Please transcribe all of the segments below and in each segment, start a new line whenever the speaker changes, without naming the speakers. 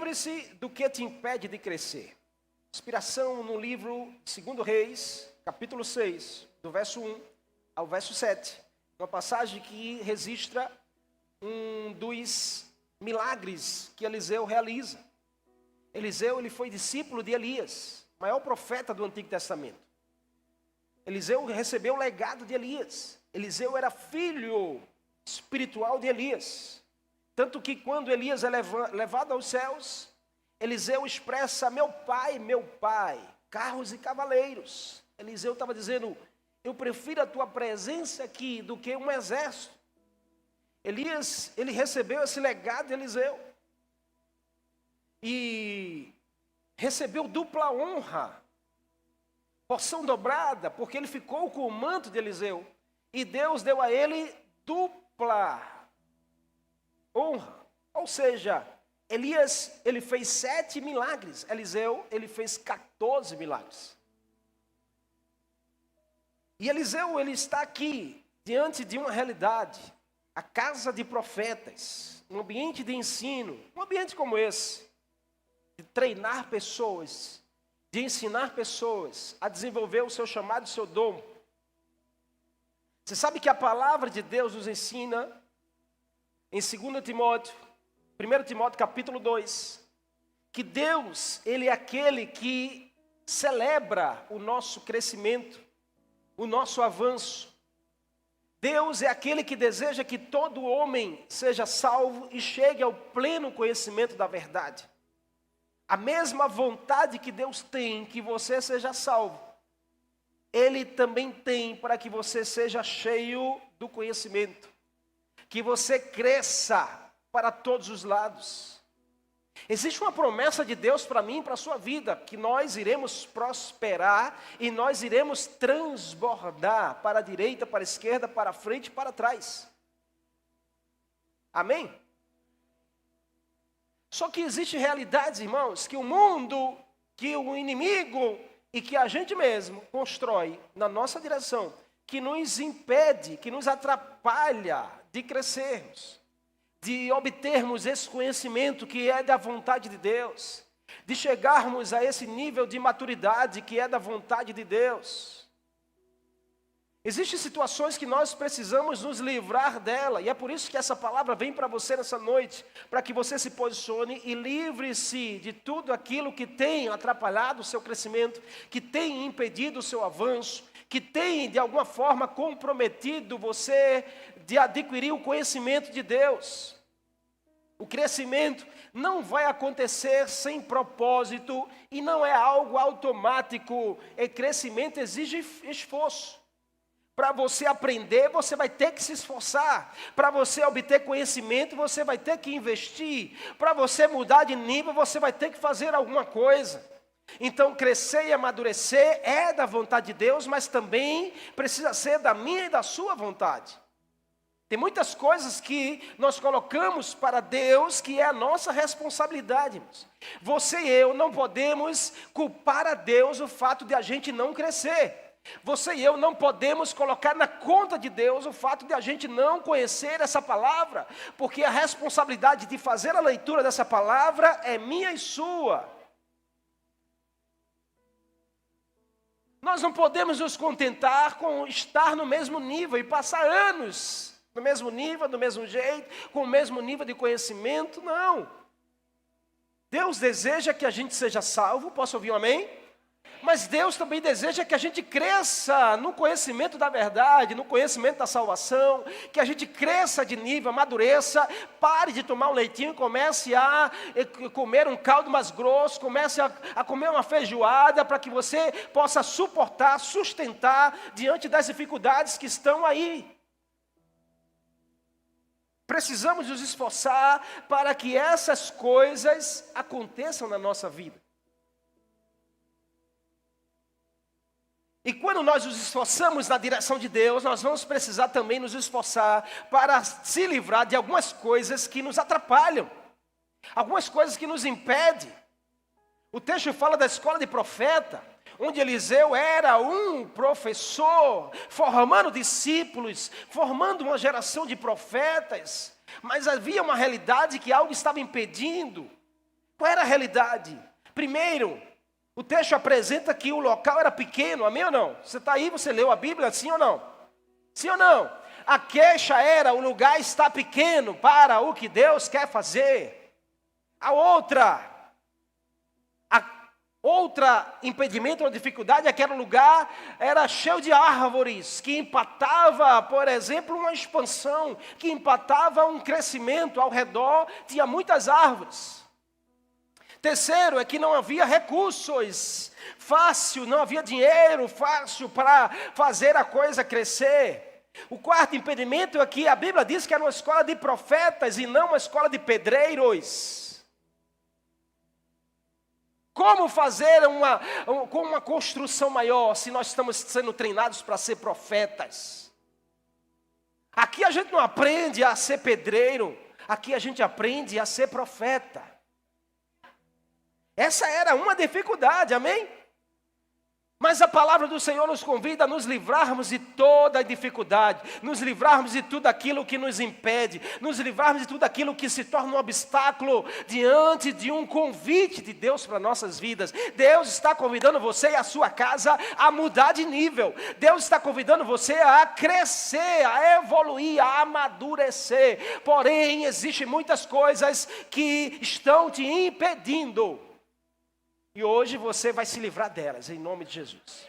Livre-se do que te impede de crescer. Inspiração no livro 2 Reis, capítulo 6, do verso 1 ao verso 7. Uma passagem que registra um dos milagres que Eliseu realiza. Eliseu, ele foi discípulo de Elias, maior profeta do Antigo Testamento. Eliseu recebeu o legado de Elias. Eliseu era filho espiritual de Elias. Tanto que quando Elias é levado aos céus, Eliseu expressa: meu pai, carros e cavaleiros. Eliseu estava dizendo: eu prefiro a tua presença aqui do que um exército. Elias, ele recebeu esse legado de Eliseu. E recebeu dupla honra, porção dobrada, porque ele ficou com o manto de Eliseu. E Deus deu a ele dupla honra. Ou seja, Elias, ele fez 7 milagres. Eliseu, ele fez 14 milagres. E Eliseu, ele está aqui, diante de uma realidade. A casa de profetas, um ambiente de ensino, um ambiente como esse. De treinar pessoas, de ensinar pessoas a desenvolver o seu chamado, o seu dom. Você sabe que a palavra de Deus nos ensina em 2 Timóteo, 1 Timóteo capítulo 2, que Deus, ele é aquele que celebra o nosso crescimento, o nosso avanço. Deus é aquele que deseja que todo homem seja salvo e chegue ao pleno conhecimento da verdade. A mesma vontade que Deus tem que você seja salvo, Ele também tem para que você seja cheio do conhecimento. Que você cresça para todos os lados. Existe uma promessa de Deus para mim e para a sua vida, que nós iremos prosperar e nós iremos transbordar para a direita, para a esquerda, para a frente e para trás. Amém? Só que existem realidades, irmãos, que o mundo, que o inimigo e que a gente mesmo constrói na nossa direção, que nos impede, que nos atrapalha de crescermos, de obtermos esse conhecimento que é da vontade de Deus, de chegarmos a esse nível de maturidade que é da vontade de Deus. Existem situações que nós precisamos nos livrar dela, e é por isso que essa palavra vem para você nessa noite, para que você se posicione e livre-se de tudo aquilo que tem atrapalhado o seu crescimento, que tem impedido o seu avanço, que tem de alguma forma comprometido você de adquirir o conhecimento de Deus. O crescimento não vai acontecer sem propósito e não é algo automático. E crescimento exige esforço. Para você aprender, você vai ter que se esforçar. Para você obter conhecimento, você vai ter que investir. Para você mudar de nível, você vai ter que fazer alguma coisa. Então, crescer e amadurecer é da vontade de Deus, mas também precisa ser da minha e da sua vontade. Tem muitas coisas que nós colocamos para Deus que é a nossa responsabilidade. Irmãos. Você e eu não podemos culpar a Deus o fato de a gente não crescer. Você e eu não podemos colocar na conta de Deus o fato de a gente não conhecer essa palavra, porque a responsabilidade de fazer a leitura dessa palavra é minha e sua. Nós não podemos nos contentar com estar no mesmo nível e passar anos no mesmo nível, do mesmo jeito, com o mesmo nível de conhecimento, não. Deus deseja que a gente seja salvo, posso ouvir um amém? Mas Deus também deseja que a gente cresça no conhecimento da verdade, no conhecimento da salvação, que a gente cresça de nível, amadureça, pare de tomar um leitinho e comece a comer um caldo mais grosso, comece a comer uma feijoada, para que você possa suportar, sustentar diante das dificuldades que estão aí. Precisamos nos esforçar para que essas coisas aconteçam na nossa vida. E quando nós nos esforçamos na direção de Deus, nós vamos precisar também nos esforçar para se livrar de algumas coisas que nos atrapalham, algumas coisas que nos impedem. O texto fala da escola de profeta, onde Eliseu era um professor, formando discípulos, formando uma geração de profetas, mas havia uma realidade que algo estava impedindo. Qual era a realidade? Primeiro, o texto apresenta que o local era pequeno, amém ou não? Você está aí, você leu a Bíblia, sim ou não? Sim ou não? A queixa era, o lugar está pequeno para o que Deus quer fazer. A outra impedimento ou dificuldade é que aquele lugar era cheio de árvores, que empatava, por exemplo, uma expansão, que empatava um crescimento ao redor, tinha muitas árvores. Terceiro, é que não havia recursos fácil, não havia dinheiro fácil para fazer a coisa crescer. O quarto impedimento é que a Bíblia diz que era uma escola de profetas e não uma escola de pedreiros. Como fazer uma construção maior se nós estamos sendo treinados para ser profetas? Aqui a gente não aprende a ser pedreiro, aqui a gente aprende a ser profeta. Essa era uma dificuldade, amém? Mas a palavra do Senhor nos convida a nos livrarmos de toda a dificuldade, nos livrarmos de tudo aquilo que nos impede, nos livrarmos de tudo aquilo que se torna um obstáculo diante de um convite de Deus para nossas vidas. Deus está convidando você e a sua casa a mudar de nível. Deus está convidando você a crescer, a evoluir, a amadurecer. Porém, existem muitas coisas que estão te impedindo. E hoje você vai se livrar delas, em nome de Jesus.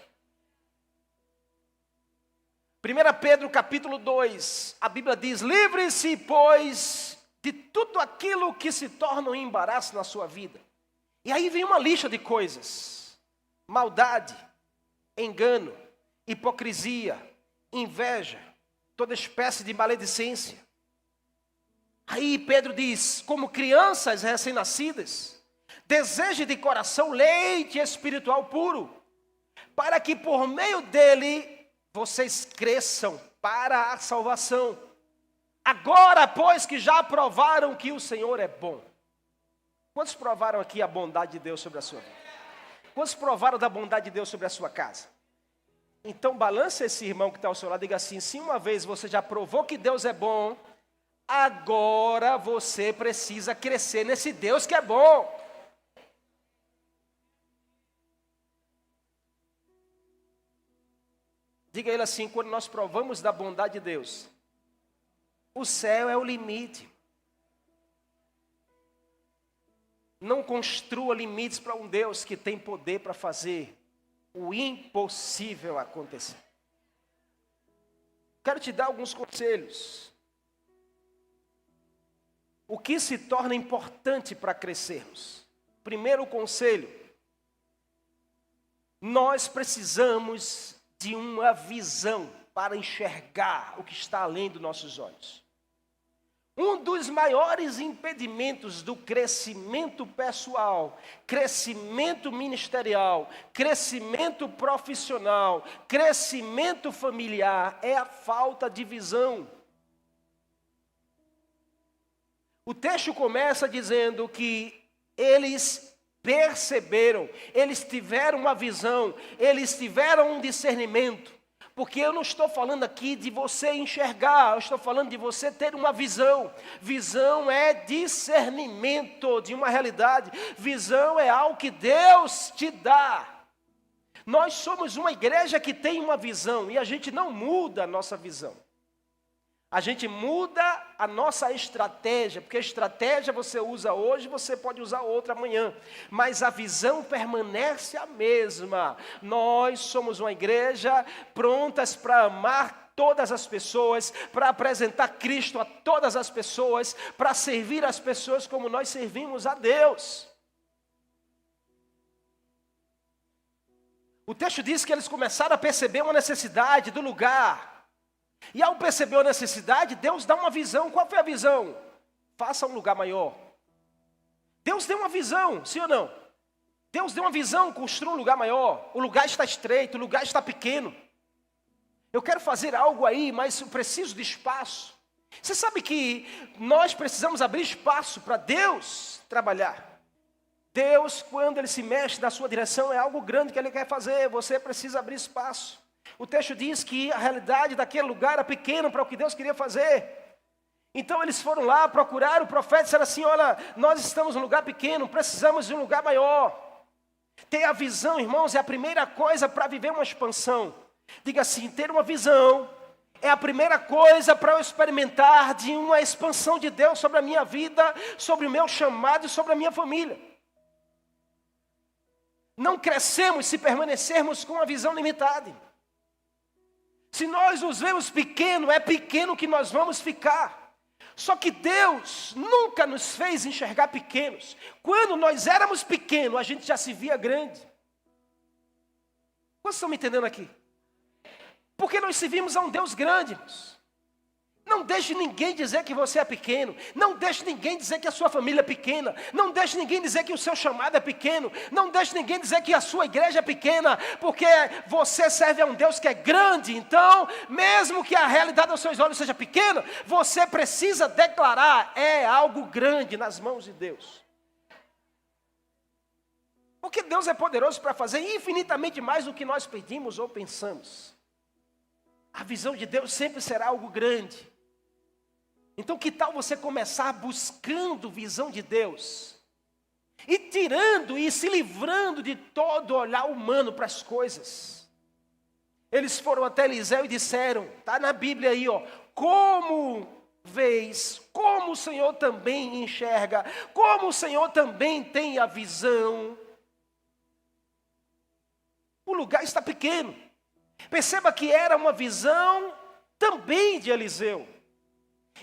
1 Pedro capítulo 2, a Bíblia diz: livre-se, pois, de tudo aquilo que se torna um embaraço na sua vida. E aí vem uma lista de coisas: maldade, engano, hipocrisia, inveja, toda espécie de maledicência. Aí Pedro diz: como crianças recém-nascidas, deseje de coração leite espiritual puro, para que por meio dele vocês cresçam para a salvação. Agora, pois que já provaram que o Senhor é bom. Quantos provaram aqui a bondade de Deus sobre a sua vida? Quantos provaram da bondade de Deus sobre a sua casa? Então balance esse irmão que está ao seu lado e diga assim: se uma vez você já provou que Deus é bom, agora você precisa crescer nesse Deus que é bom. Diga a ele assim: quando nós provamos da bondade de Deus, o céu é o limite. Não construa limites para um Deus que tem poder para fazer o impossível acontecer. Quero te dar alguns conselhos. O que se torna importante para crescermos? Primeiro conselho: nós precisamos de uma visão para enxergar o que está além dos nossos olhos. Um dos maiores impedimentos do crescimento pessoal, crescimento ministerial, crescimento profissional, crescimento familiar é a falta de visão. O texto começa dizendo que eles perceberam, eles tiveram uma visão, eles tiveram um discernimento. Porque eu não estou falando aqui de você enxergar, eu estou falando de você ter uma visão. Visão é discernimento de uma realidade. Visão é algo que Deus te dá. Nós somos uma igreja que tem uma visão e a gente não muda a nossa visão. A gente muda a nossa estratégia, porque a estratégia você usa hoje, você pode usar outra amanhã, mas a visão permanece a mesma. Nós somos uma igreja prontas para amar todas as pessoas, para apresentar Cristo a todas as pessoas, para servir as pessoas como nós servimos a Deus. O texto diz que eles começaram a perceber uma necessidade do lugar. E ao perceber a necessidade, Deus dá uma visão. Qual foi a visão? Faça um lugar maior. Deus deu uma visão, sim ou não? Deus deu uma visão, construa um lugar maior. O lugar está estreito, o lugar está pequeno. Eu quero fazer algo aí, mas eu preciso de espaço. Você sabe que nós precisamos abrir espaço para Deus trabalhar. Deus, quando Ele se mexe na sua direção, é algo grande que Ele quer fazer. Você precisa abrir espaço. O texto diz que a realidade daquele lugar era pequena para o que Deus queria fazer. Então eles foram lá, procuraram o profeta e disseram assim: olha, nós estamos num lugar pequeno, precisamos de um lugar maior. Ter a visão, irmãos, é a primeira coisa para viver uma expansão. Diga assim: ter uma visão é a primeira coisa para eu experimentar de uma expansão de Deus sobre a minha vida, sobre o meu chamado e sobre a minha família. Não crescemos se permanecermos com uma visão limitada. Se nós nos vemos pequeno, é pequeno que nós vamos ficar. Só que Deus nunca nos fez enxergar pequenos. Quando nós éramos pequenos, a gente já se via grande. Vocês estão me entendendo aqui? Porque nós servimos a um Deus grande, irmãos. Não deixe ninguém dizer que você é pequeno. Não deixe ninguém dizer que a sua família é pequena. Não deixe ninguém dizer que o seu chamado é pequeno. Não deixe ninguém dizer que a sua igreja é pequena. Porque você serve a um Deus que é grande. Então, mesmo que a realidade aos seus olhos seja pequena, você precisa declarar: é algo grande nas mãos de Deus. Porque Deus é poderoso para fazer infinitamente mais do que nós pedimos ou pensamos. A visão de Deus sempre será algo grande. Então, que tal você começar buscando visão de Deus? E tirando e se livrando de todo olhar humano para as coisas. Eles foram até Eliseu e disseram, está na Bíblia aí, ó: como vês, como o Senhor também enxerga, como o Senhor também tem a visão. O lugar está pequeno. Perceba que era uma visão também de Eliseu.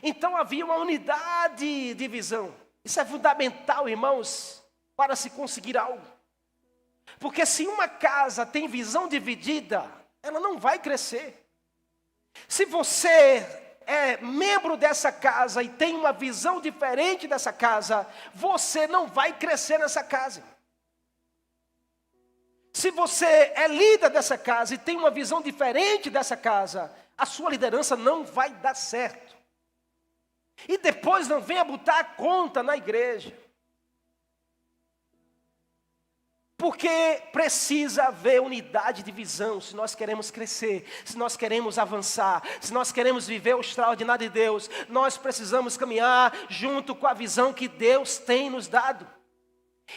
Então havia uma unidade de visão. Isso é fundamental, irmãos, para se conseguir algo. Porque se uma casa tem visão dividida, ela não vai crescer. Se você é membro dessa casa e tem uma visão diferente dessa casa, você não vai crescer nessa casa. Se você é líder dessa casa e tem uma visão diferente dessa casa, a sua liderança não vai dar certo. E depois não venha botar a conta na igreja. Porque precisa haver unidade de visão se nós queremos crescer, se nós queremos avançar, se nós queremos viver o extraordinário de Deus. Nós precisamos caminhar junto com a visão que Deus tem nos dado.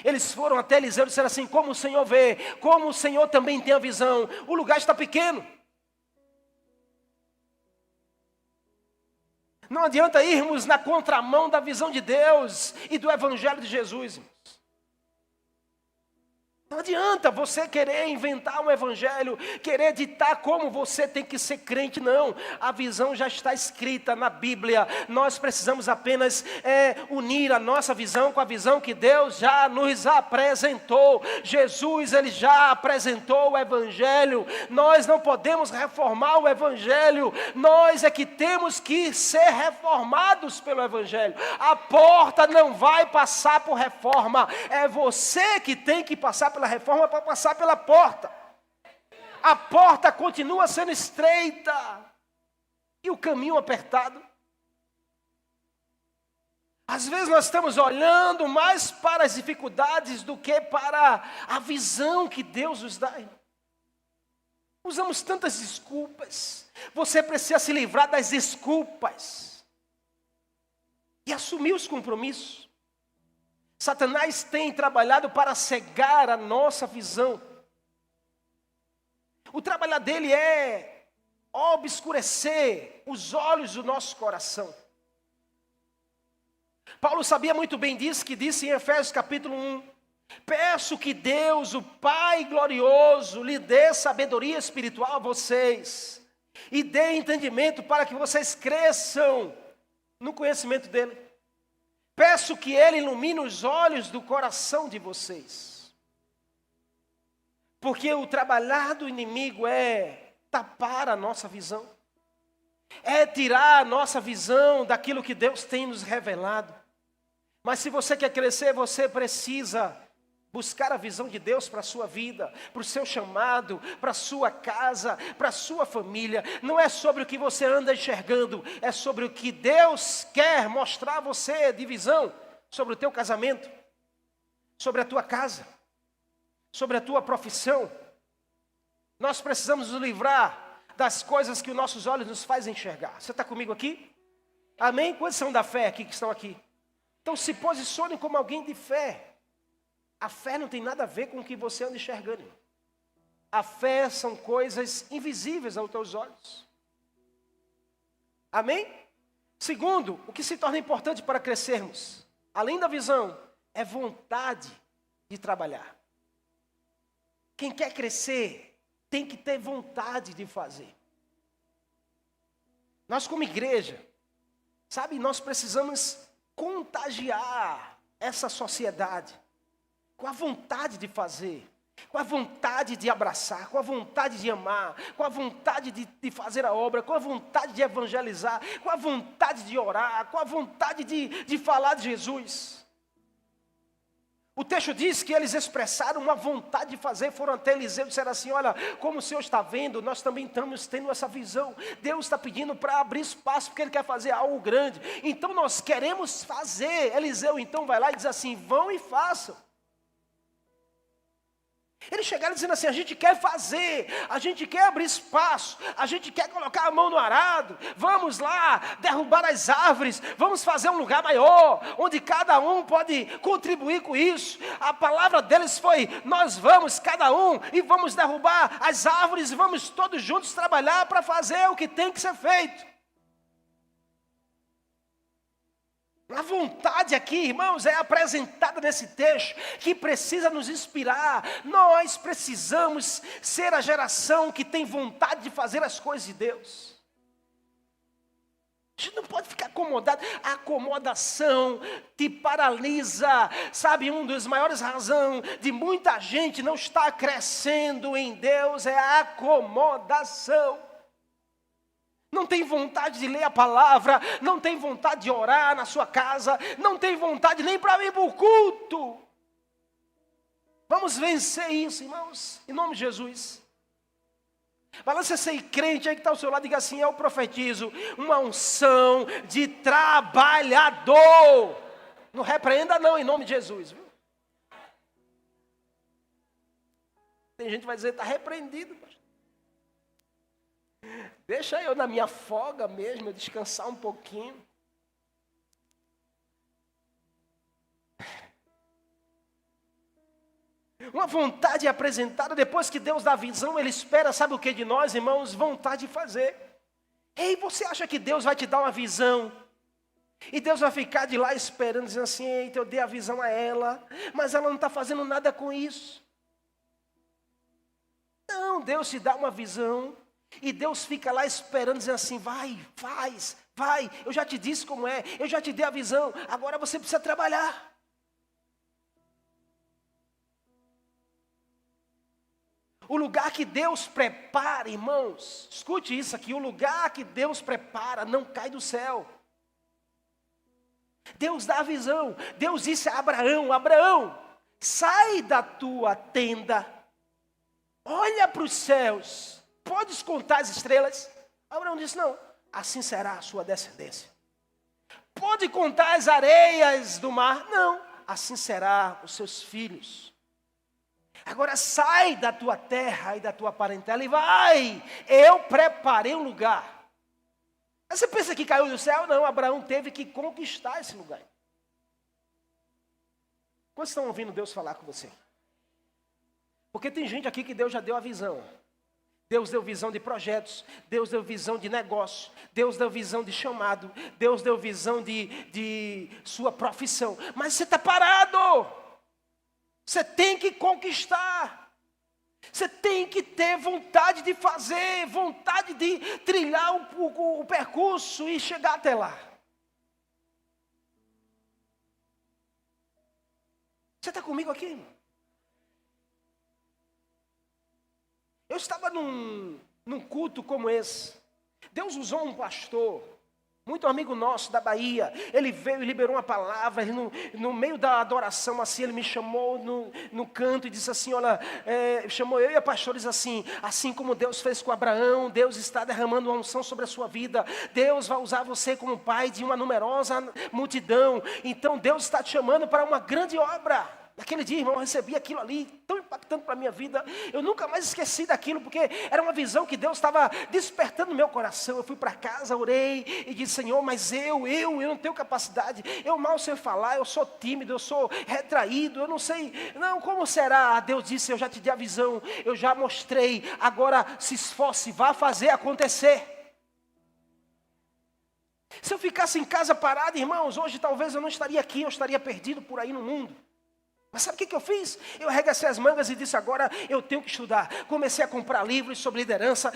Eles foram até Eliseu e disseram assim: como o Senhor vê, como o Senhor também tem a visão, o lugar está pequeno. Não adianta irmos na contramão da visão de Deus e do Evangelho de Jesus, irmãos. Não adianta você querer inventar um evangelho, querer ditar como você tem que ser crente, não. A visão já está escrita na Bíblia. Nós precisamos apenas unir a nossa visão com a visão que Deus já nos apresentou. Jesus, Ele já apresentou o evangelho. Nós não podemos reformar o evangelho. Nós é que temos que ser reformados pelo evangelho. A porta não vai passar por reforma. É você que tem que passar pela reforma para passar pela porta. A porta continua sendo estreita e o caminho apertado. Às vezes nós estamos olhando mais para as dificuldades do que para a visão que Deus nos dá. Usamos tantas desculpas. Você precisa se livrar das desculpas e assumir os compromissos. Satanás tem trabalhado para cegar a nossa visão. O trabalho dele é obscurecer os olhos do nosso coração. Paulo sabia muito bem disso, que disse em Efésios capítulo 1: peço que Deus, o Pai glorioso, lhe dê sabedoria espiritual a vocês e dê entendimento para que vocês cresçam no conhecimento dele. Peço que Ele ilumine os olhos do coração de vocês. Porque o trabalhar do inimigo é tapar a nossa visão. É tirar a nossa visão daquilo que Deus tem nos revelado. Mas se você quer crescer, você precisa buscar a visão de Deus para a sua vida, para o seu chamado, para a sua casa, para a sua família. Não é sobre o que você anda enxergando, é sobre o que Deus quer mostrar a você de visão, sobre o teu casamento, sobre a tua casa, sobre a tua profissão. Nós precisamos nos livrar das coisas que os nossos olhos nos fazem enxergar. Você está comigo aqui? Amém? Quantos são da fé aqui que estão aqui? Então se posicione como alguém de fé. A fé não tem nada a ver com o que você anda enxergando. A fé são coisas invisíveis aos teus olhos. Amém? Segundo, o que se torna importante para crescermos, além da visão, é vontade de trabalhar. Quem quer crescer tem que ter vontade de fazer. Nós como igreja, sabe, nós precisamos contagiar essa sociedade com a vontade de fazer, com a vontade de abraçar, com a vontade de amar, com a vontade de fazer a obra, com a vontade de evangelizar, com a vontade de orar, com a vontade de falar de Jesus. O texto diz que eles expressaram uma vontade de fazer, foram até Eliseu e disseram assim: olha, como o Senhor está vendo, nós também estamos tendo essa visão. Deus está pedindo para abrir espaço, porque Ele quer fazer algo grande. Então nós queremos fazer. Eliseu então vai lá e diz assim: vão e façam. Eles chegaram dizendo assim: a gente quer fazer, a gente quer abrir espaço, a gente quer colocar a mão no arado, vamos lá derrubar as árvores, vamos fazer um lugar maior, onde cada um pode contribuir com isso. A palavra deles foi: nós vamos cada um e vamos derrubar as árvores e vamos todos juntos trabalhar para fazer o que tem que ser feito. A vontade aqui, irmãos, é apresentada nesse texto, que precisa nos inspirar. Nós precisamos ser a geração que tem vontade de fazer as coisas de Deus. A gente não pode ficar acomodado. A acomodação te paralisa. Sabe, uma das maiores razões de muita gente não estar crescendo em Deus é a acomodação. Não tem vontade de ler a palavra, não tem vontade de orar na sua casa, não tem vontade nem para vir para o culto. Vamos vencer isso, irmãos, em nome de Jesus. Balance esse crente aí que está ao seu lado e diga assim: eu profetizo uma unção de trabalhador. Não repreenda não, em nome de Jesus, viu? Tem gente que vai dizer: está repreendido, pastor. Deixa eu na minha folga mesmo, descansar um pouquinho. Uma vontade apresentada, depois que Deus dá a visão, Ele espera, sabe o que de nós, irmãos? Vontade de fazer. Ei, você acha que Deus vai te dar uma visão? E Deus vai ficar de lá esperando, dizendo assim: eita, eu dei a visão a ela, mas ela não está fazendo nada com isso. Não, Deus te dá uma visão. E Deus fica lá esperando, dizendo assim: vai, faz, vai, eu já te disse como é, eu já te dei a visão, agora você precisa trabalhar. O lugar que Deus prepara, irmãos, escute isso aqui: o lugar que Deus prepara não cai do céu. Deus dá a visão. Deus disse a Abraão: Abraão, sai da tua tenda, olha para os céus. Podes contar as estrelas? Abraão disse: não, assim será a sua descendência. Pode contar as areias do mar? Não, assim será os seus filhos. Agora sai da tua terra e da tua parentela e vai, eu preparei um lugar. Aí você pensa que caiu do céu? Não, Abraão teve que conquistar esse lugar. Quantos estão ouvindo Deus falar com você? Porque tem gente aqui que Deus já deu a visão. Deus deu visão de projetos, Deus deu visão de negócio, Deus deu visão de chamado, Deus deu visão de sua profissão. Mas você está parado. Você tem que conquistar. Você tem que ter vontade de fazer, vontade de trilhar o percurso e chegar até lá. Você está comigo aqui, irmão? Eu estava num culto como esse. Deus usou um pastor, muito amigo nosso da Bahia. Ele veio e liberou uma palavra. No meio da adoração, assim, ele me chamou no canto e disse assim: olha, chamou eu e a pastora e disse assim como Deus fez com Abraão, Deus está derramando uma unção sobre a sua vida. Deus vai usar você como pai de uma numerosa multidão. Então Deus está te chamando para uma grande obra. Naquele dia, irmão, eu recebi aquilo ali, tão impactante para a minha vida. Eu nunca mais esqueci daquilo, porque era uma visão que Deus estava despertando no meu coração. Eu fui para casa, orei e disse: Senhor, mas eu não tenho capacidade. Eu mal sei falar, eu sou tímido, eu sou retraído, eu não sei. Não, como será? Deus disse: eu já te dei a visão, eu já mostrei. Agora se esforce, vá fazer acontecer. Se eu ficasse em casa parado, irmãos, hoje talvez eu não estaria aqui, eu estaria perdido por aí no mundo. Mas sabe o que eu fiz? Eu arregacei as mangas e disse: agora eu tenho que estudar. Comecei a comprar livros sobre liderança.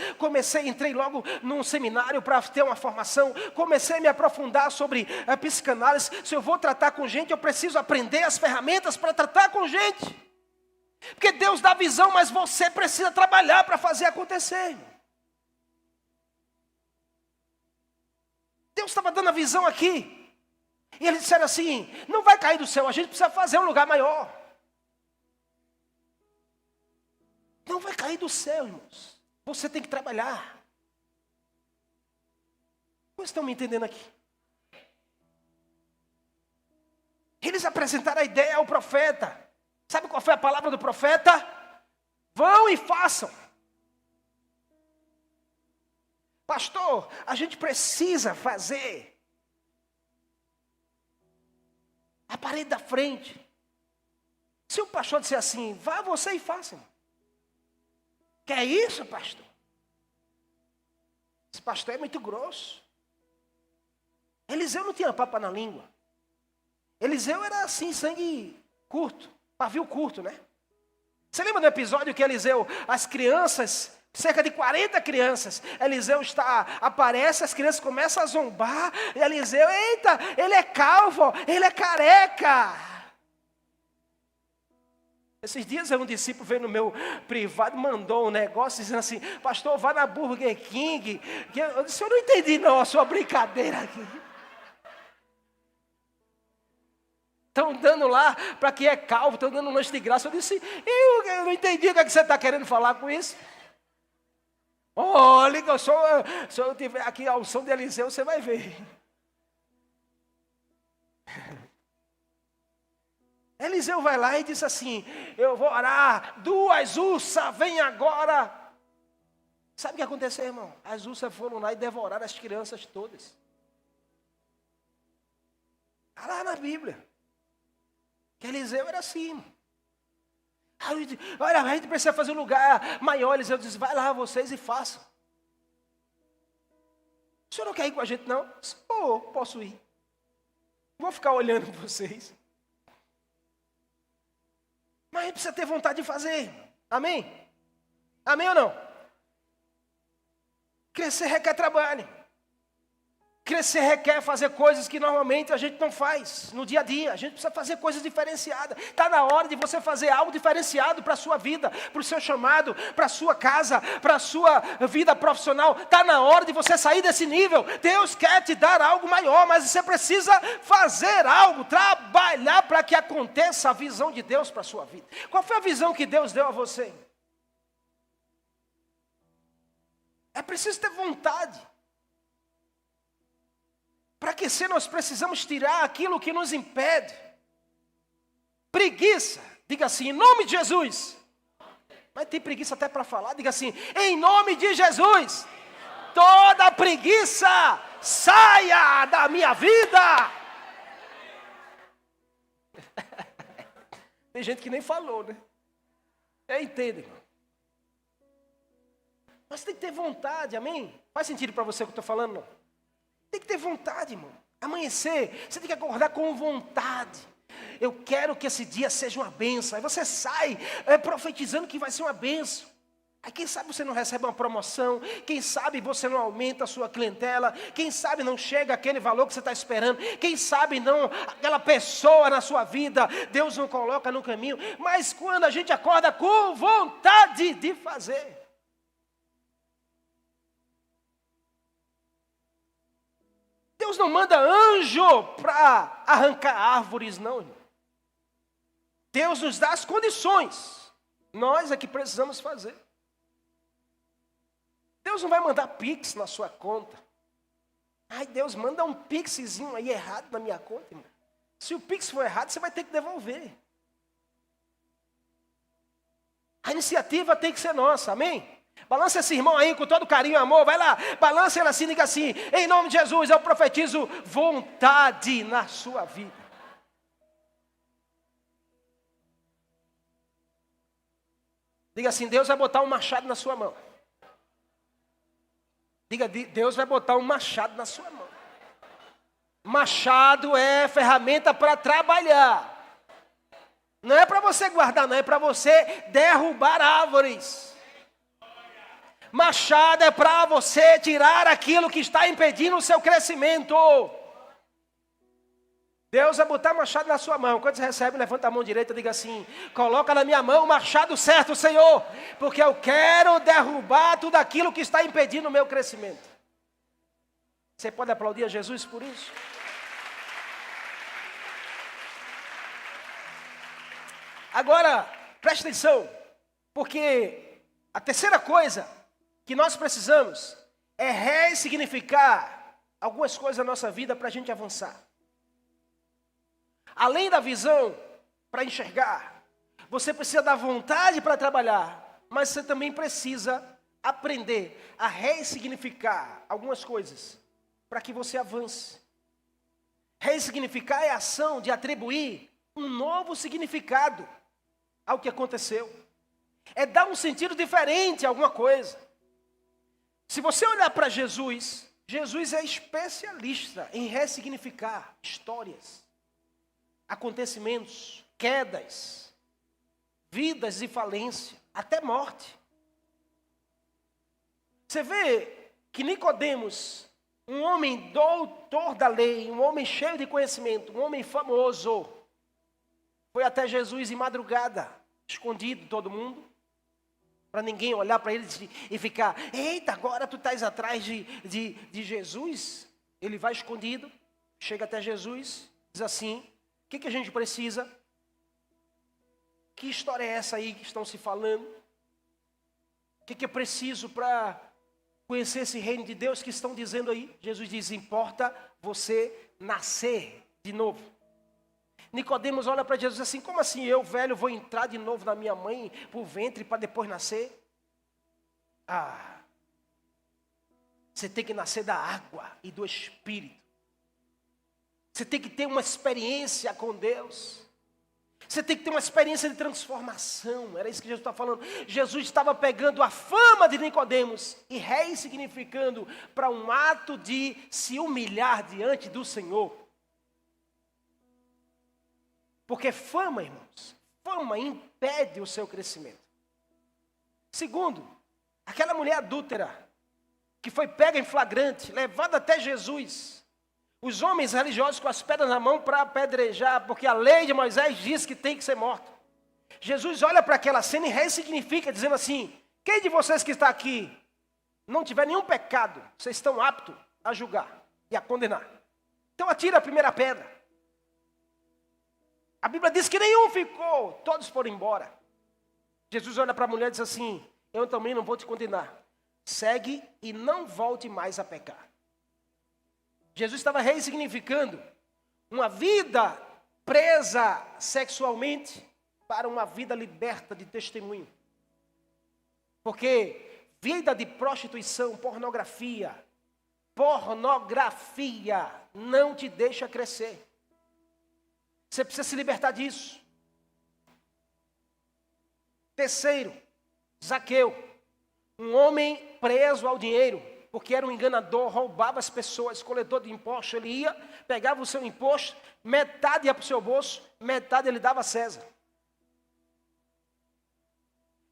Entrei logo num seminário para ter uma formação. Comecei a me aprofundar sobre a psicanálise. Se eu vou tratar com gente, eu preciso aprender as ferramentas para tratar com gente. Porque Deus dá visão, mas você precisa trabalhar para fazer acontecer. Deus estava dando a visão aqui. E eles disseram assim: não vai cair do céu, a gente precisa fazer um lugar maior. Não vai cair do céu, irmãos. Você tem que trabalhar. Vocês estão me entendendo aqui? Eles apresentaram a ideia ao profeta. Sabe qual foi a palavra do profeta? Vão e façam. Pastor, a gente precisa fazer a parede da frente. Se o pastor disser assim: vá você e faça. Que é isso, pastor? Esse pastor é muito grosso. Eliseu não tinha papa na língua. Eliseu era assim, sangue curto, pavio curto, né? Você lembra do episódio que Eliseu, as crianças, cerca de 40 crianças, Eliseu aparece, as crianças começam a zombar, e Eliseu: eita, ele é calvo, ele é careca. Esses dias um discípulo veio no meu privado, mandou um negócio dizendo assim: pastor, vá na Burger King. Eu disse: eu não entendi não a sua brincadeira aqui. Estão dando lá para quem é calvo, estão dando um lanche de graça. Eu disse: eu não entendi o que você está querendo falar com isso. Olha, se eu tiver aqui a unção de Eliseu, você vai ver. Eliseu vai lá e diz assim: eu vou orar, 2 ursas, vem agora. Sabe o que aconteceu, irmão? As ursas foram lá e devoraram as crianças todas. Está lá na Bíblia. Que Eliseu era assim. Olha, a gente precisa fazer um lugar maior. Eliseu diz: vai lá vocês e façam. O senhor não quer ir com a gente não? Oh, posso ir. Vou ficar olhando vocês. Mas a gente precisa ter vontade de fazer. Amém? Amém ou não? Crescer requer trabalho. Crescer requer fazer coisas que normalmente a gente não faz no dia a dia. A gente precisa fazer coisas diferenciadas. Está na hora de você fazer algo diferenciado para a sua vida, para o seu chamado, para a sua casa, para a sua vida profissional. Está na hora de você sair desse nível. Deus quer te dar algo maior, mas você precisa fazer algo, trabalhar para que aconteça a visão de Deus para a sua vida. Qual foi a visão que Deus deu a você? É preciso ter vontade. Para aquecer, nós precisamos tirar aquilo que nos impede. Preguiça. Diga assim: em nome de Jesus. Mas tem preguiça até para falar. Diga assim: em nome de Jesus. Toda preguiça saia da minha vida. Tem gente que nem falou, né? Eu entendo, irmão. Mas tem que ter vontade, amém? Faz sentido para você o que eu estou falando, não? Tem que ter vontade, irmão. Amanhecer, você tem que acordar com vontade. Eu quero que esse dia seja uma bênção. Aí você sai profetizando que vai ser uma bênção. Aí quem sabe você não recebe uma promoção. Quem sabe você não aumenta a sua clientela. Quem sabe não chega aquele valor que você está esperando. Quem sabe não aquela pessoa na sua vida Deus não coloca no caminho. Mas quando a gente acorda com vontade de fazer. Deus não manda anjo para arrancar árvores, não, irmão. Deus nos dá as condições. Nós é que precisamos fazer. Deus não vai mandar pix na sua conta. Ai, Deus manda um pixzinho aí errado na minha conta, irmão. Se o pix for errado, você vai ter que devolver. A iniciativa tem que ser nossa, amém? Balança esse irmão aí com todo carinho e amor, vai lá, balança ele assim, diga assim: em nome de Jesus eu profetizo vontade na sua vida. Diga assim: Deus vai botar um machado na sua mão. Diga: Deus vai botar um machado na sua mão. Machado é ferramenta para trabalhar. Não é para você guardar, não, é para você derrubar árvores. Machado é para você tirar aquilo que está impedindo o seu crescimento. Deus vai botar machado na sua mão. Quando você recebe, levanta a mão direita e diga assim: coloca na minha mão o machado certo, Senhor, porque eu quero derrubar tudo aquilo que está impedindo o meu crescimento. Você pode aplaudir a Jesus por isso? Agora, preste atenção, porque a terceira coisa que nós precisamos é ressignificar algumas coisas na nossa vida para a gente avançar. Além da visão para enxergar, você precisa da vontade para trabalhar, mas você também precisa aprender a ressignificar algumas coisas para que você avance. Ressignificar é a ação de atribuir um novo significado ao que aconteceu. É dar um sentido diferente a alguma coisa. Se você olhar para Jesus, Jesus é especialista em ressignificar histórias, acontecimentos, quedas, vidas de falência, até morte. Você vê que Nicodemos, um homem doutor da lei, um homem cheio de conhecimento, um homem famoso, foi até Jesus em madrugada, escondido de todo mundo, para ninguém olhar para ele e ficar: eita, agora tu estás atrás de Jesus? Ele vai escondido, chega até Jesus, diz assim: o que a gente precisa? Que história é essa aí que estão se falando? O que é preciso para conhecer esse reino de Deus que estão dizendo aí? Jesus diz: importa você nascer de novo. Nicodemos olha para Jesus assim: como assim eu, velho, vou entrar de novo na minha mãe, por ventre, para depois nascer? Você tem que nascer da água e do Espírito. Você tem que ter uma experiência com Deus. Você tem que ter uma experiência de transformação. Era isso que Jesus está falando. Jesus estava pegando a fama de Nicodemos e ressignificando para um ato de se humilhar diante do Senhor. Porque fama, irmãos, fama impede o seu crescimento. Segundo, aquela mulher adúltera, que foi pega em flagrante, levada até Jesus. Os homens religiosos com as pedras na mão para apedrejar, porque a lei de Moisés diz que tem que ser morto. Jesus olha para aquela cena e ressignifica, dizendo assim: quem de vocês que está aqui não tiver nenhum pecado, vocês estão aptos a julgar e a condenar. Então atira a primeira pedra. A Bíblia diz que nenhum ficou, todos foram embora. Jesus olha para a mulher e diz assim: eu também não vou te condenar. Segue e não volte mais a pecar. Jesus estava ressignificando uma vida presa sexualmente para uma vida liberta de testemunho. Porque vida de prostituição, pornografia não te deixa crescer. Você precisa se libertar disso. Terceiro, Zaqueu, um homem preso ao dinheiro, porque era um enganador, roubava as pessoas, coletor de imposto. Ele ia, pegava o seu imposto, metade ia para o seu bolso, metade ele dava a César.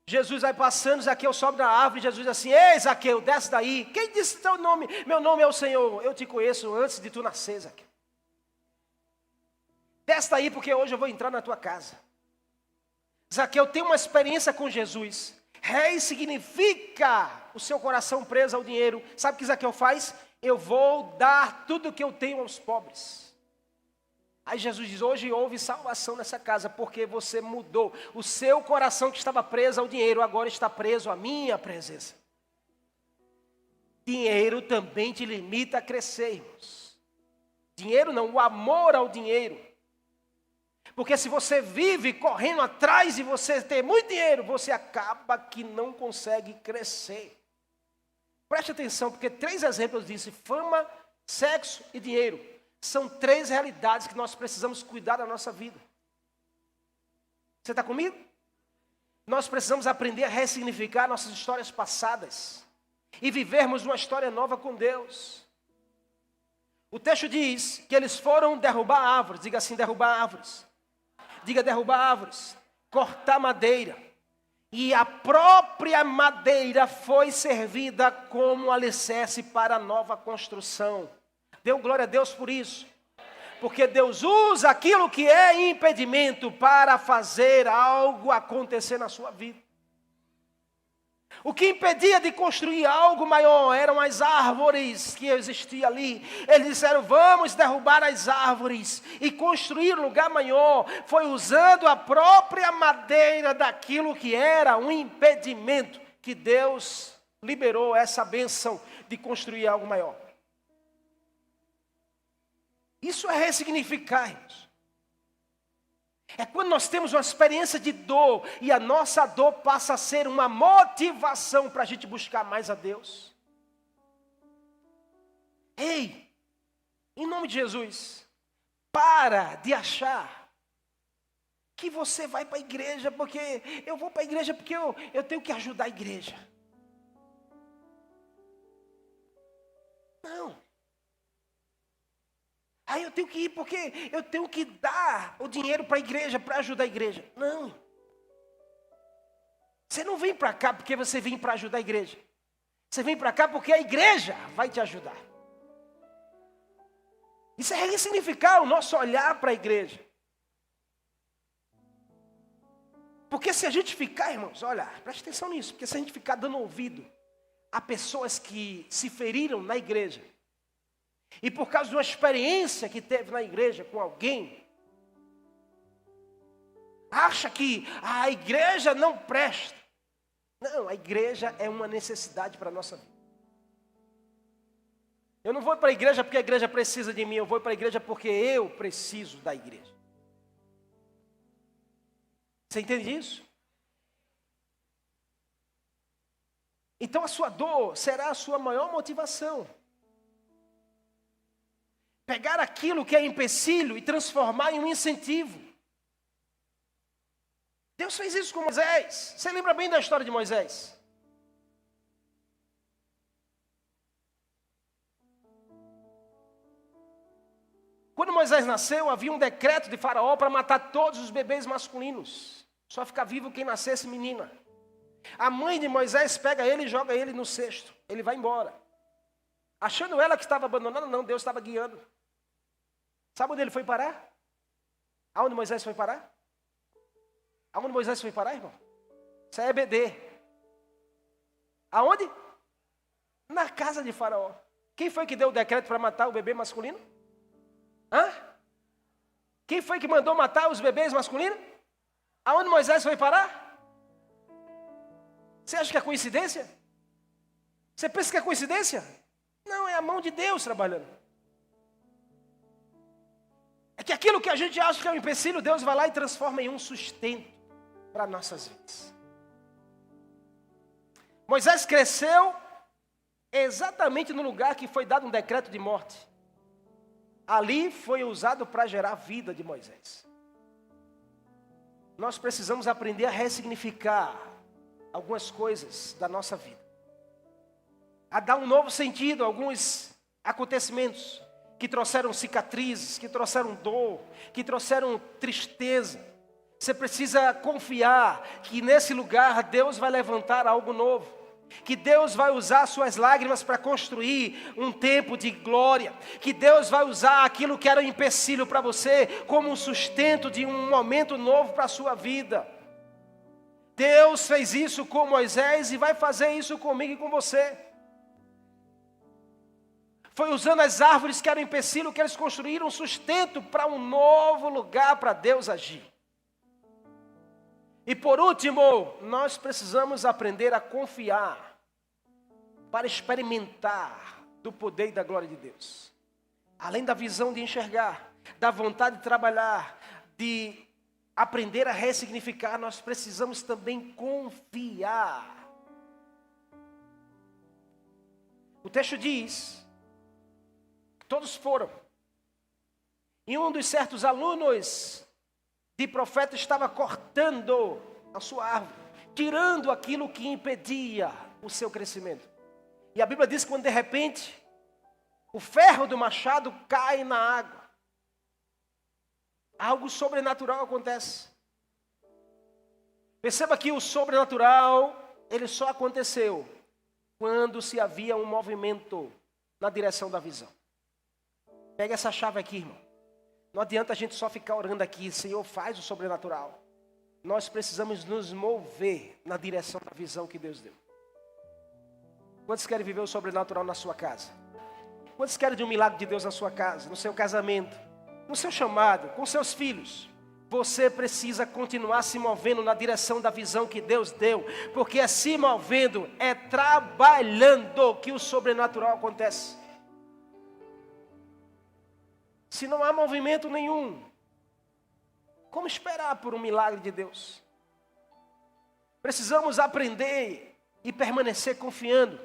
Jesus vai passando, Zaqueu sobe na árvore, Jesus diz assim: ei, Zaqueu, desce daí. Quem disse teu nome? Meu nome é o Senhor. Eu te conheço antes de tu nascer, Zaqueu. Desce daí, porque hoje eu vou entrar na tua casa. Zaqueu tem uma experiência com Jesus. Ressignifica o seu coração preso ao dinheiro. Sabe o que Zaqueu faz? Eu vou dar tudo que eu tenho aos pobres. Aí Jesus diz: hoje houve salvação nessa casa, porque você mudou. O seu coração que estava preso ao dinheiro, agora está preso à minha presença. Dinheiro também te limita a crescer, irmãos. Dinheiro não, o amor ao dinheiro. Porque se você vive correndo atrás de você ter muito dinheiro, você acaba que não consegue crescer. Preste atenção, porque 3 exemplos disso: fama, sexo e dinheiro. São 3 realidades que nós precisamos cuidar da nossa vida. Você está comigo? Nós precisamos aprender a ressignificar nossas histórias passadas e vivermos uma história nova com Deus. O texto diz que eles foram derrubar árvores. Diga assim: derrubar árvores. Diga: derrubar árvores, cortar madeira. E a própria madeira foi servida como alicerce para a nova construção. Dê glória a Deus por isso. Porque Deus usa aquilo que é impedimento para fazer algo acontecer na sua vida. O que impedia de construir algo maior eram as árvores que existiam ali. Eles disseram: vamos derrubar as árvores e construir um lugar maior. Foi usando a própria madeira daquilo que era um impedimento que Deus liberou essa bênção de construir algo maior. Isso é ressignificar, irmãos. É quando nós temos uma experiência de dor e a nossa dor passa a ser uma motivação para a gente buscar mais a Deus. Ei, em nome de Jesus, para de achar que você vai para a igreja porque eu vou para a igreja porque eu tenho que ajudar a igreja. Não. Aí eu tenho que ir porque eu tenho que dar o dinheiro para a igreja, para ajudar a igreja. Não. Você não vem para cá porque você vem para ajudar a igreja. Você vem para cá porque a igreja vai te ajudar. Isso é ressignificar o nosso olhar para a igreja. Porque se a gente ficar, irmãos, olha, preste atenção nisso. Porque se a gente ficar dando ouvido a pessoas que se feriram na igreja, e por causa de uma experiência que teve na igreja com alguém, acha que a igreja não presta. Não, a igreja é uma necessidade para a nossa vida. Eu não vou para a igreja porque a igreja precisa de mim, eu vou para a igreja porque eu preciso da igreja. Você entende isso? Então a sua dor será a sua maior motivação. Pegar aquilo que é empecilho e transformar em um incentivo. Deus fez isso com Moisés. Você lembra bem da história de Moisés? Quando Moisés nasceu, havia um decreto de Faraó para matar todos os bebês masculinos. Só ficar vivo quem nascesse menina. A mãe de Moisés pega ele e joga ele no cesto. Ele vai embora. Achando ela que estava abandonada, não, Deus estava guiando. Sabe onde ele foi parar? Aonde Moisés foi parar? Aonde Moisés foi parar, irmão? Isso é EBD. Aonde? Na casa de Faraó. Quem foi que deu o decreto para matar o bebê masculino? Hã? Quem foi que mandou matar os bebês masculinos? Aonde Moisés foi parar? Você acha que é coincidência? Você pensa que é coincidência? Não, é a mão de Deus trabalhando. É que aquilo que a gente acha que é um empecilho, Deus vai lá e transforma em um sustento para nossas vidas. Moisés cresceu exatamente no lugar que foi dado um decreto de morte. Ali foi usado para gerar a vida de Moisés. Nós precisamos aprender a ressignificar algumas coisas da nossa vida. A dar um novo sentido a alguns acontecimentos que trouxeram cicatrizes, que trouxeram dor, que trouxeram tristeza. Você precisa confiar que nesse lugar Deus vai levantar algo novo. Que Deus vai usar suas lágrimas para construir um tempo de glória. Que Deus vai usar aquilo que era um empecilho para você como um sustento de um momento novo para a sua vida. Deus fez isso com Moisés e vai fazer isso comigo e com você. Foi usando as árvores que eram empecilho que eles construíram um sustento para um novo lugar para Deus agir. E por último, nós precisamos aprender a confiar para experimentar do poder e da glória de Deus. Além da visão de enxergar, da vontade de trabalhar, de aprender a ressignificar, nós precisamos também confiar. O texto diz, todos foram. E um dos certos alunos de profeta estava cortando a sua árvore, tirando aquilo que impedia o seu crescimento. E a Bíblia diz que quando de repente o ferro do machado cai na água, algo sobrenatural acontece. Perceba que o sobrenatural, ele só aconteceu quando se havia um movimento na direção da visão. Pega essa chave aqui, irmão. Não adianta a gente só ficar orando aqui, Senhor, faz o sobrenatural. Nós precisamos nos mover na direção da visão que Deus deu. Quantos querem viver o sobrenatural na sua casa? Quantos querem de um milagre de Deus na sua casa, no seu casamento, no seu chamado, com seus filhos? Você precisa continuar se movendo na direção da visão que Deus deu, porque é se movendo, é trabalhando que o sobrenatural acontece. Se não há movimento nenhum, como esperar por um milagre de Deus? Precisamos aprender e permanecer confiando.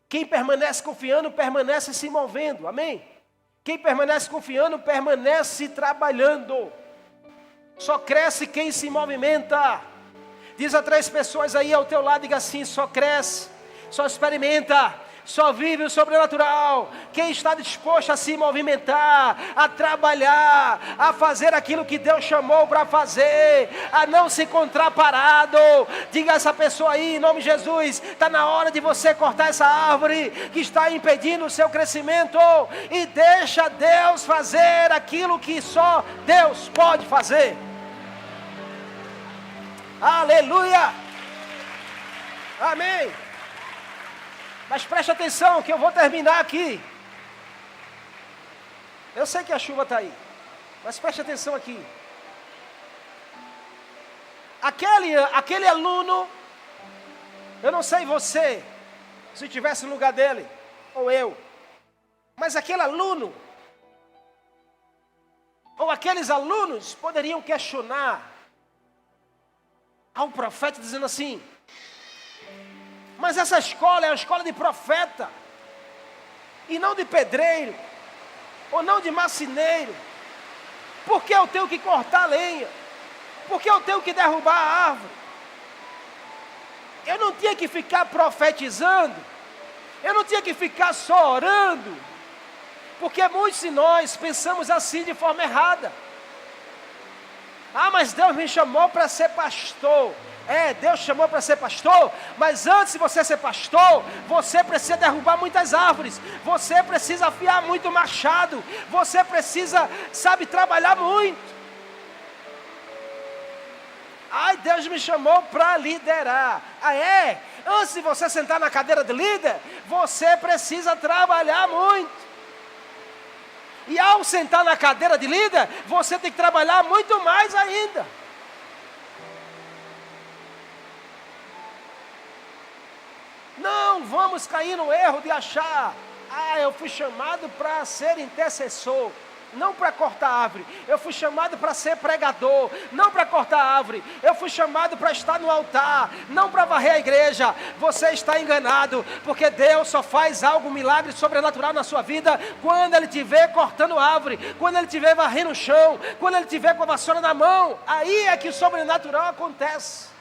Quem permanece confiando, permanece se movendo, amém? Quem permanece confiando, permanece trabalhando. Só cresce quem se movimenta. Diz a 3 pessoas aí ao teu lado, diga assim, só cresce, só experimenta, só vive o sobrenatural quem está disposto a se movimentar, a trabalhar, a fazer aquilo que Deus chamou para fazer, a não se encontrar parado. Diga a essa pessoa aí, em nome de Jesus, está na hora de você cortar essa árvore que está impedindo o seu crescimento e deixa Deus fazer aquilo que só Deus pode fazer. Aleluia! Amém! Mas preste atenção que eu vou terminar aqui. Eu sei que a chuva está aí, mas preste atenção aqui. Aquele aluno, eu não sei você, se estivesse no lugar dele, ou eu, mas aquele aluno, ou aqueles alunos poderiam questionar ao profeta dizendo assim, mas essa escola é uma escola de profeta, e não de pedreiro, ou não de marceneiro. Por que eu tenho que cortar a lenha? Por que eu tenho que derrubar a árvore? Eu não tinha que ficar profetizando, eu não tinha que ficar só orando, porque muitos de nós pensamos assim de forma errada. Ah, mas Deus me chamou para ser pastor. Deus chamou para ser pastor, mas antes de você ser pastor, você precisa derrubar muitas árvores, você precisa afiar muito machado, você precisa, trabalhar muito. Ai, Deus me chamou para liderar. Antes de você sentar na cadeira de líder, você precisa trabalhar muito. E ao sentar na cadeira de líder, você tem que trabalhar muito mais ainda. Não vamos cair no erro de achar, eu fui chamado para ser intercessor, não para cortar árvore. Eu fui chamado para ser pregador, não para cortar árvore. Eu fui chamado para estar no altar, não para varrer a igreja. Você está enganado, porque Deus só faz algo, milagre sobrenatural na sua vida quando Ele te vê cortando árvore, quando Ele te vê varrendo o chão, quando Ele te vê com a vassoura na mão. Aí é que o sobrenatural acontece.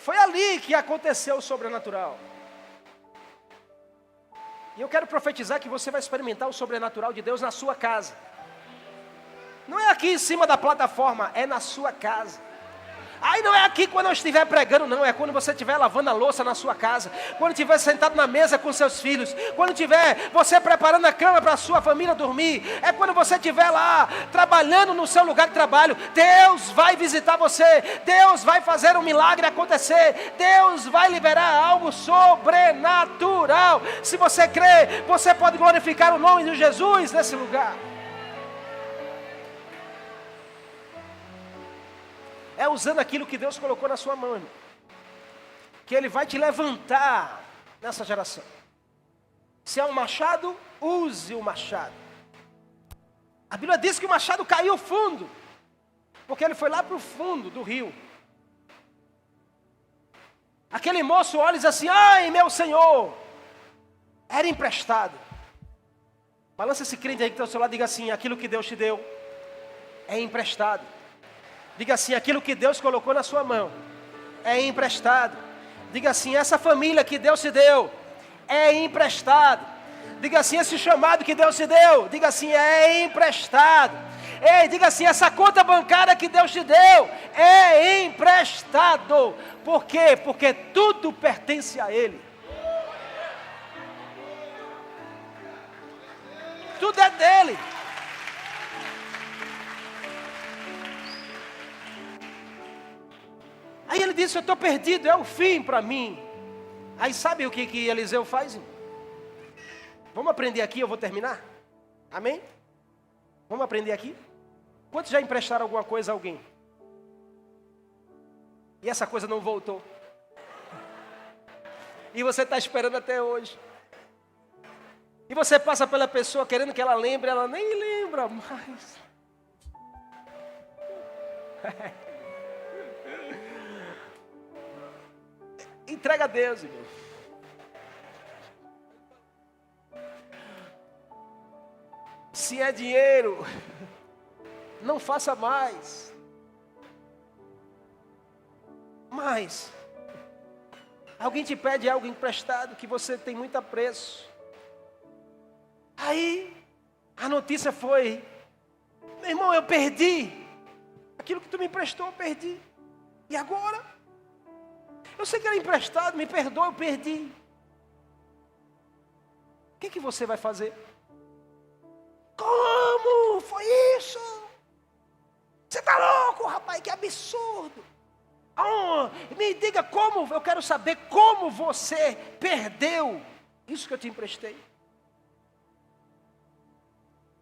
Foi ali que aconteceu o sobrenatural. E eu quero profetizar que você vai experimentar o sobrenatural de Deus na sua casa. Não é aqui em cima da plataforma, é na sua casa. Aí não é aqui quando eu estiver pregando, não. É quando você estiver lavando a louça na sua casa, quando estiver sentado na mesa com seus filhos, quando estiver você preparando a cama para a sua família dormir. É quando você estiver lá trabalhando no seu lugar de trabalho. Deus vai visitar você, Deus vai fazer um milagre acontecer, Deus vai liberar algo sobrenatural. Se você crê, você pode glorificar o nome de Jesus nesse lugar. É usando aquilo que Deus colocou na sua mão, irmão, que Ele vai te levantar nessa geração. Se é um machado, use o machado. A Bíblia diz que o machado caiu fundo, porque ele foi lá para o fundo do rio. Aquele moço olha e diz assim: ai, meu Senhor, era emprestado. Balança esse crente aí que está ao seu lado, diga assim: aquilo que Deus te deu é emprestado. Diga assim: aquilo que Deus colocou na sua mão é emprestado. Diga assim: essa família que Deus te deu é emprestado. Diga assim: esse chamado que Deus te deu, diga assim, é emprestado. Ei, diga assim: essa conta bancária que Deus te deu é emprestado. Por quê? Porque tudo pertence a Ele. Tudo é dele. Aí ele disse: eu estou perdido, é o fim para mim. Aí sabe o que Eliseu faz? Vamos aprender aqui, eu vou terminar. Amém? Vamos aprender aqui? Quantos já emprestaram alguma coisa a alguém? E essa coisa não voltou? E você está esperando até hoje. E você passa pela pessoa querendo que ela lembre, ela nem lembra mais. Entrega a Deus, irmão. Se é dinheiro, não faça mais. Mas alguém te pede algo emprestado que você tem muito apreço. Aí a notícia foi: meu irmão, eu perdi. Aquilo que tu me emprestou, eu perdi. E agora? Eu sei que era emprestado, me perdoa, eu perdi. O que você vai fazer? Como foi isso? Você está louco, rapaz, que absurdo. Oh, me diga como, eu quero saber como você perdeu isso que eu te emprestei.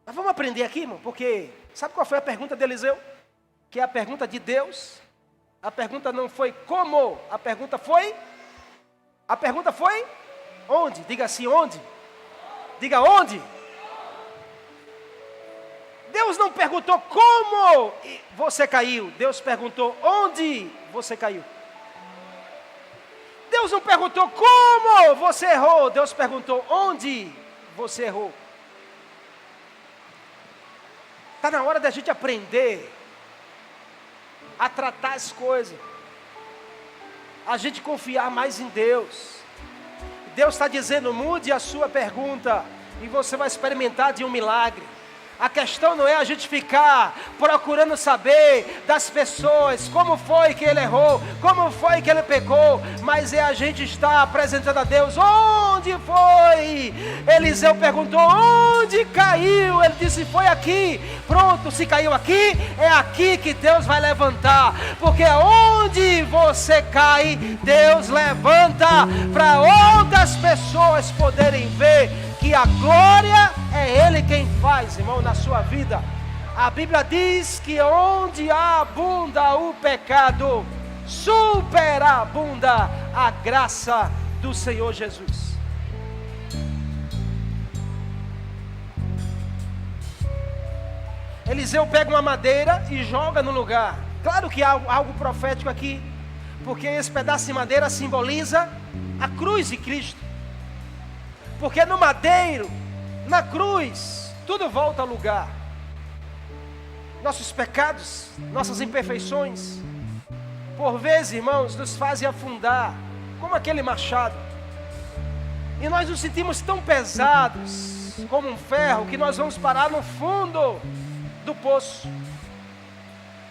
Mas vamos aprender aqui, irmão, porque sabe qual foi a pergunta de Eliseu? Que é a pergunta de Deus. A pergunta não foi como, a pergunta foi onde? Diga assim, onde? Diga onde? Deus não perguntou como você caiu, Deus perguntou onde você caiu. Deus não perguntou como você errou, Deus perguntou onde você errou. Está na hora da gente aprender a tratar as coisas, a gente confiar mais em Deus. Deus está dizendo: mude a sua pergunta e você vai experimentar de um milagre. A questão não é a gente ficar procurando saber das pessoas como foi que ele errou, como foi que ele pecou, mas é a gente estar apresentando a Deus: onde foi? Eliseu perguntou: onde caiu? Ele disse: foi aqui. Pronto, se caiu aqui, é aqui que Deus vai levantar, porque onde você cai, Deus levanta para outras pessoas poderem ver que a glória é Ele quem faz, irmão, na sua vida. A Bíblia diz que onde abunda o pecado, superabunda a graça do Senhor Jesus. Eliseu pega uma madeira e joga no lugar. Claro que há algo profético aqui, porque esse pedaço de madeira simboliza a cruz de Cristo. Porque no madeiro, na cruz, tudo volta ao lugar. Nossos pecados, nossas imperfeições, por vezes, irmãos, nos fazem afundar, como aquele machado. E nós nos sentimos tão pesados, como um ferro, que nós vamos parar no fundo do poço.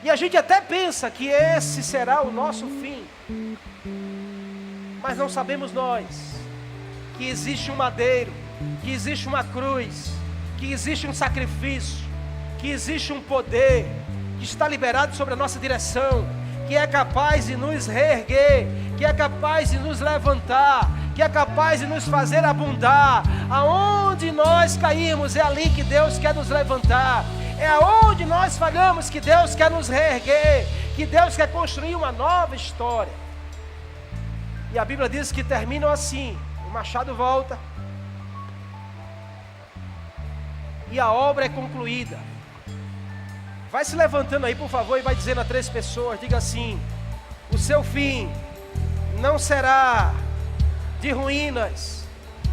E a gente até pensa que esse será o nosso fim. Mas não sabemos nós que existe um madeiro, que existe uma cruz, que existe um sacrifício, que existe um poder que está liberado sobre a nossa direção, que é capaz de nos reerguer, que é capaz de nos levantar, que é capaz de nos fazer abundar. Aonde nós caímos, é ali que Deus quer nos levantar. É aonde nós falhamos que Deus quer nos reerguer, que Deus quer construir uma nova história. E a Bíblia diz que terminam assim: o machado volta e a obra é concluída. Vai se levantando aí, por favor, e vai dizendo a 3 pessoas, diga assim: o seu fim não será de ruínas.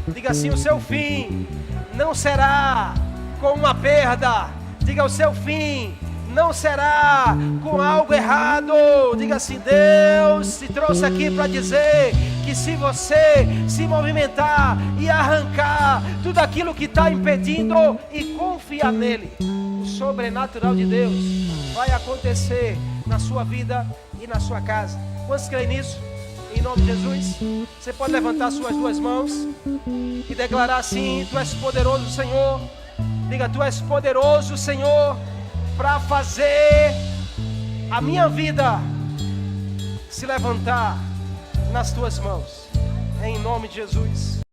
Diga assim: o seu fim não será com uma perda. Diga: o seu fim não será com algo errado. Diga assim: Deus te trouxe aqui para dizer que se você se movimentar e arrancar tudo aquilo que está impedindo e confiar nele, o sobrenatural de Deus vai acontecer na sua vida e na sua casa. Quantos creem nisso? Em nome de Jesus, você pode levantar suas 2 mãos e declarar assim: tu és poderoso, Senhor. Diga: tu és poderoso, Senhor, para fazer a minha vida se levantar nas tuas mãos, em nome de Jesus.